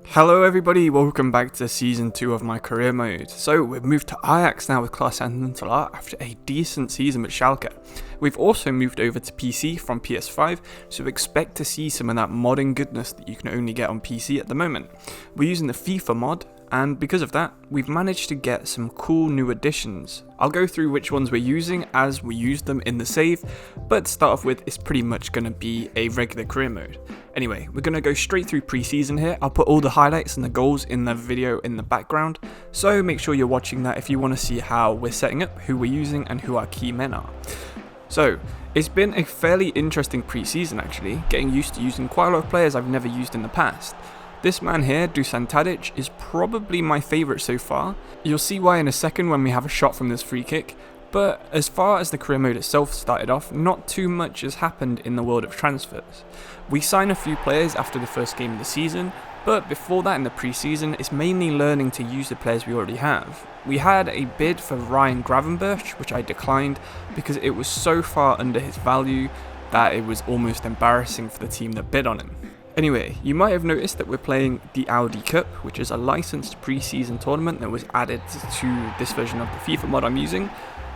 Hello everybody, welcome back to season 2 of my career mode. So we've moved to Ajax now with Klaas and Huntelaar after a decent season with Schalke. We've also moved over to PC from PS5, so expect to see some of that modding goodness that you can only get on PC at the moment. We're using the FIFA mod, and because of that, we've managed to get some cool new additions. I'll go through which ones we're using as we use them in the save, but to start off with, it's pretty much going to be a regular career mode. Anyway, we're going to go straight through pre-season here. I'll put all the highlights and the goals in the video in the background, so make sure you're watching that if you want to see how we're setting up, who we're using, and who our key men are. So, it's been a fairly interesting pre-season actually, getting used to using quite a lot of players I've never used in the past. This man here, Dusan Tadic, is probably my favourite so far. You'll see why in a second when we have a shot from this free kick. But as far as the career mode itself started off, not too much has happened in the world of transfers. We signed a few players after the first game of the season, but before that in the pre-season, it's mainly learning to use the players we already have. We had a bid for Ryan Gravenberch, which I declined because it was so far under his value that it was almost embarrassing for the team that bid on him. Anyway, you might have noticed that we're playing the Audi Cup, which is a licensed pre-season tournament that was added to this version of the FIFA mod I'm using.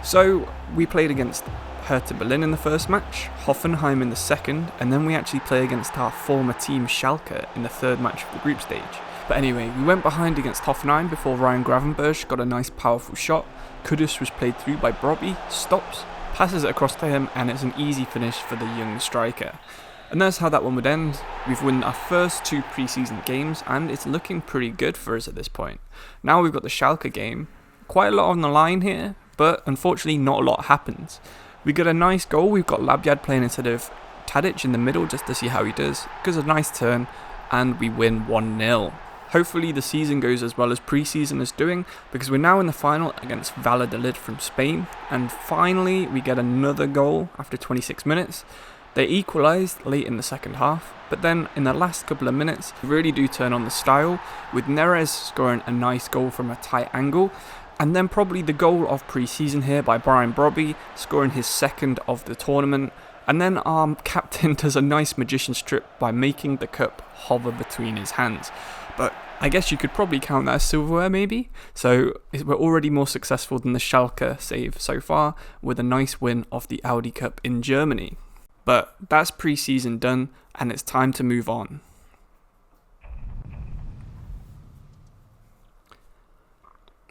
So we played against Hertha Berlin in the first match, Hoffenheim in the second, and then we actually play against our former team Schalke in the third match of the group stage. But anyway, we went behind against Hoffenheim before Ryan Gravenberch got a nice powerful shot. Kudus was played through by Brobby, stops, passes it across to him, and it's an easy finish for the young striker. And that's how that one would end. We've won our first 2 pre-season games, and it's looking pretty good for us at this point. Now we've got the Schalke game. Quite a lot on the line here, but unfortunately not a lot happens. We got a nice goal. We've got Labyad playing instead of Tadic in the middle just to see how he does. Gives a nice turn, and we win 1-0. Hopefully the season goes as well as pre-season is doing, because we're now in the final against Valladolid from Spain, and finally we get another goal after 26 minutes. They equalised late in the second half, but then in the last couple of minutes, we really do turn on the style, with Neres scoring a nice goal from a tight angle, and then probably the goal of pre-season here by Brian Brobby, scoring his second of the tournament, and then our captain does a nice magician's trick by making the cup hover between his hands. But I guess you could probably count that as silverware maybe, so we're already more successful than the Schalke save so far, with a nice win of the Audi Cup in Germany. But that's pre-season done, and it's time to move on.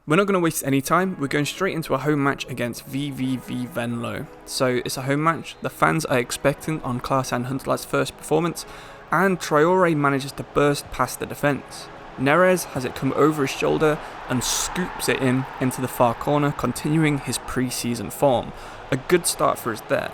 We're not going to waste any time, we're going straight into a home match against VVV Venlo. So it's a home match, the fans are expectant on Klaas and Huntelaar's first performance, and Traore manages to burst past the defence. Neres has it come over his shoulder and scoops it into the far corner, continuing his pre-season form. A good start for us there.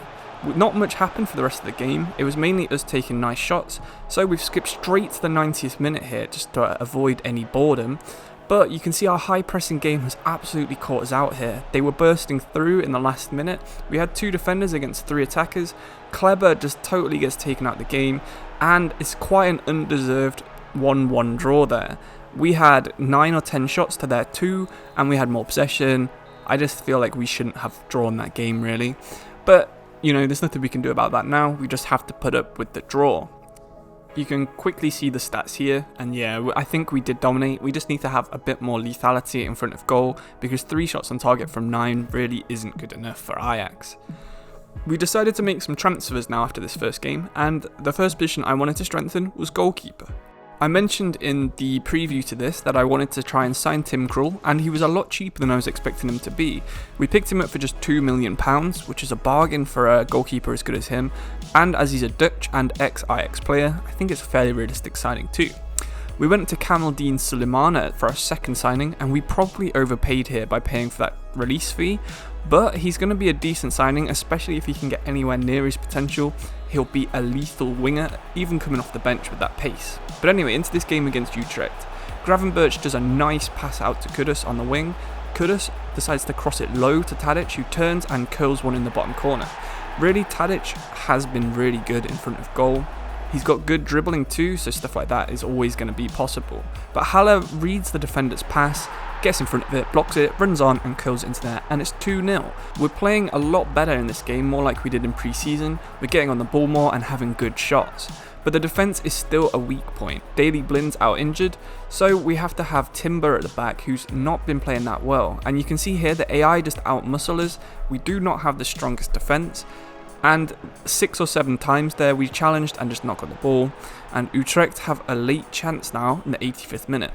Not much happened for the rest of the game, it was mainly us taking nice shots, so we've skipped straight to the 90th minute here just to avoid any boredom. But you can see our high pressing game has absolutely caught us out here. They were bursting through in the last minute. We had 2 defenders against 3 attackers. Kleber just totally gets taken out of the game, and it's quite an undeserved 1-1 draw there. We had 9 or 10 shots to their 2, and we had more possession. I just feel like we shouldn't have drawn that game really. But you know, there's nothing we can do about that now, we just have to put up with the draw. You can quickly see the stats here, and yeah, I think we did dominate. We just need to have a bit more lethality in front of goal, because 3 shots on target from 9 really isn't good enough for Ajax. We decided to make some transfers now after this first game, and the first position I wanted to strengthen was goalkeeper. I mentioned in the preview to this that I wanted to try and sign Tim Krul, and he was a lot cheaper than I was expecting him to be. We picked him up for just £2 million, which is a bargain for a goalkeeper as good as him, and as he's a Dutch and ex-Ajax player, I think it's a fairly realistic signing too. We went to Kamaldeen Sulemana for our second signing, and we probably overpaid here by paying for that release fee, but he's going to be a decent signing, especially if he can get anywhere near his potential. He'll be a lethal winger, even coming off the bench with that pace. But anyway, into this game against Utrecht. Gravenberch does a nice pass out to Kudus on the wing. Kudus decides to cross it low to Tadic, who turns and curls one in the bottom corner. Really, Tadic has been really good in front of goal. He's got good dribbling too, so stuff like that is always going to be possible. But Haller reads the defender's pass, gets in front of it, blocks it, runs on and curls it into there, and it's 2-0. We're playing a lot better in this game, more like we did in pre-season. We're getting on the ball more and having good shots. but the defence is still a weak point. Daley Blind's out injured, so we have to have Timber at the back, who's not been playing that well. And you can see here the AI just out-muscle us. We do not have the strongest defence, and 6 or 7 times there we challenged and just not got the ball, and Utrecht have a late chance now in the 85th minute.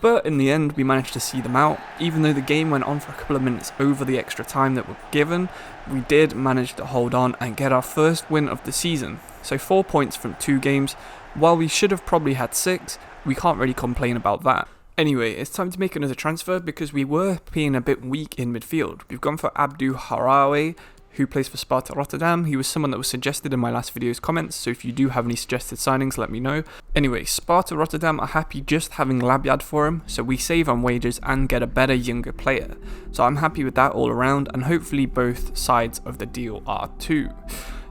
But in the end, we managed to see them out. Even though the game went on for a couple of minutes over the extra time that we're given, we did manage to hold on and get our first win of the season. So 4 points from 2 games. While we should have probably had 6, we can't really complain about that. Anyway, it's time to make another transfer because we were being a bit weak in midfield. We've gone for Abdou Harawi, who plays for Sparta Rotterdam. He was someone that was suggested in my last video's comments, so if you do have any suggested signings, let me know. Anyway, Sparta Rotterdam are happy just having Labyad for him, so we save on wages and get a better younger player. So I'm happy with that all around, and hopefully both sides of the deal are too.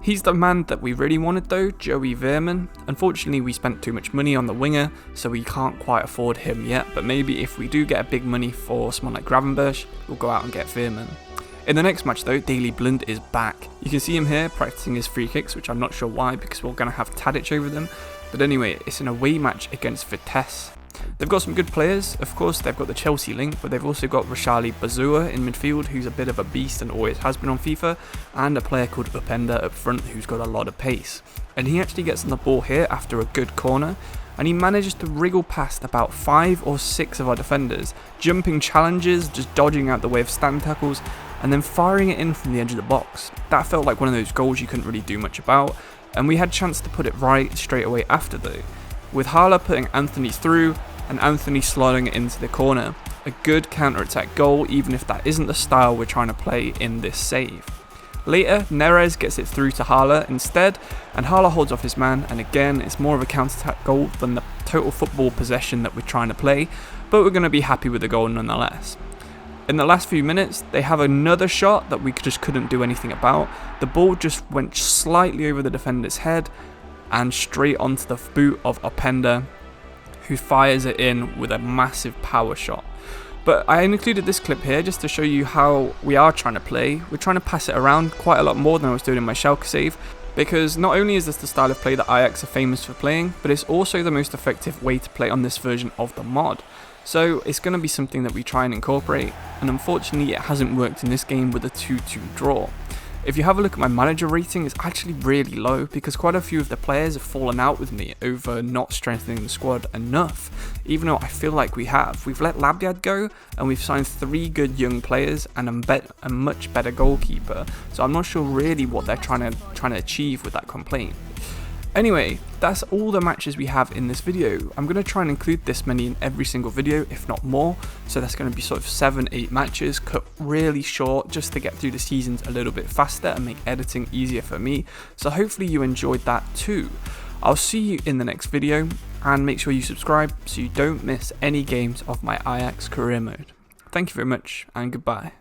He's the man that we really wanted though, Joey Veerman. Unfortunately, we spent too much money on the winger, so we can't quite afford him yet, but maybe if we do get a big money for someone like Gravenberch, we'll go out and get Veerman. In the next match though, Daley Blind is back. You can see him here practicing his free kicks, which I'm not sure why because we're going to have Tadic over them. But anyway, it's an away match against Vitesse. They've got some good players. Of course, they've got the Chelsea link, but they've also got Rashali Bazua in midfield, who's a bit of a beast and always has been on FIFA, and a player called Upenda up front who's got a lot of pace. And he actually gets on the ball here after a good corner, and he manages to wriggle past about 5 or 6 of our defenders, jumping challenges, just dodging out the way of stand tackles, and then firing it in from the edge of the box. That felt like one of those goals you couldn't really do much about, and we had a chance to put it right straight away after though, with Hala putting Anthony through and Anthony sliding it into the corner. A good counter-attack goal, even if that isn't the style we're trying to play in this save. Later, Neres gets it through to Hala instead, and Hala holds off his man, and again it's more of a counter-attack goal than the total football possession that we're trying to play, but we're going to be happy with the goal nonetheless. In the last few minutes, they have another shot that we just couldn't do anything about. The ball just went slightly over the defender's head and straight onto the boot of Openda, who fires it in with a massive power shot. But I included this clip here just to show you how we are trying to play. We're trying to pass it around quite a lot more than I was doing in my Schalke save, because not only is this the style of play that Ajax are famous for playing, but it's also the most effective way to play on this version of the mod. So it's going to be something that we try and incorporate, and unfortunately it hasn't worked in this game with a 2-2 draw. If you have a look at my manager rating, it's actually really low because quite a few of the players have fallen out with me over not strengthening the squad enough, even though I feel like we have. We've let Labyad go and we've signed 3 good young players and a much better goalkeeper, so I'm not sure really what they're trying to achieve with that complaint. Anyway, that's all the matches we have in this video. I'm going to try and include this many in every single video, if not more. So that's going to be sort of 7-8 matches, cut really short just to get through the seasons a little bit faster and make editing easier for me. So hopefully you enjoyed that too. I'll see you in the next video, and make sure you subscribe so you don't miss any games of my Ajax career mode. Thank you very much, and goodbye.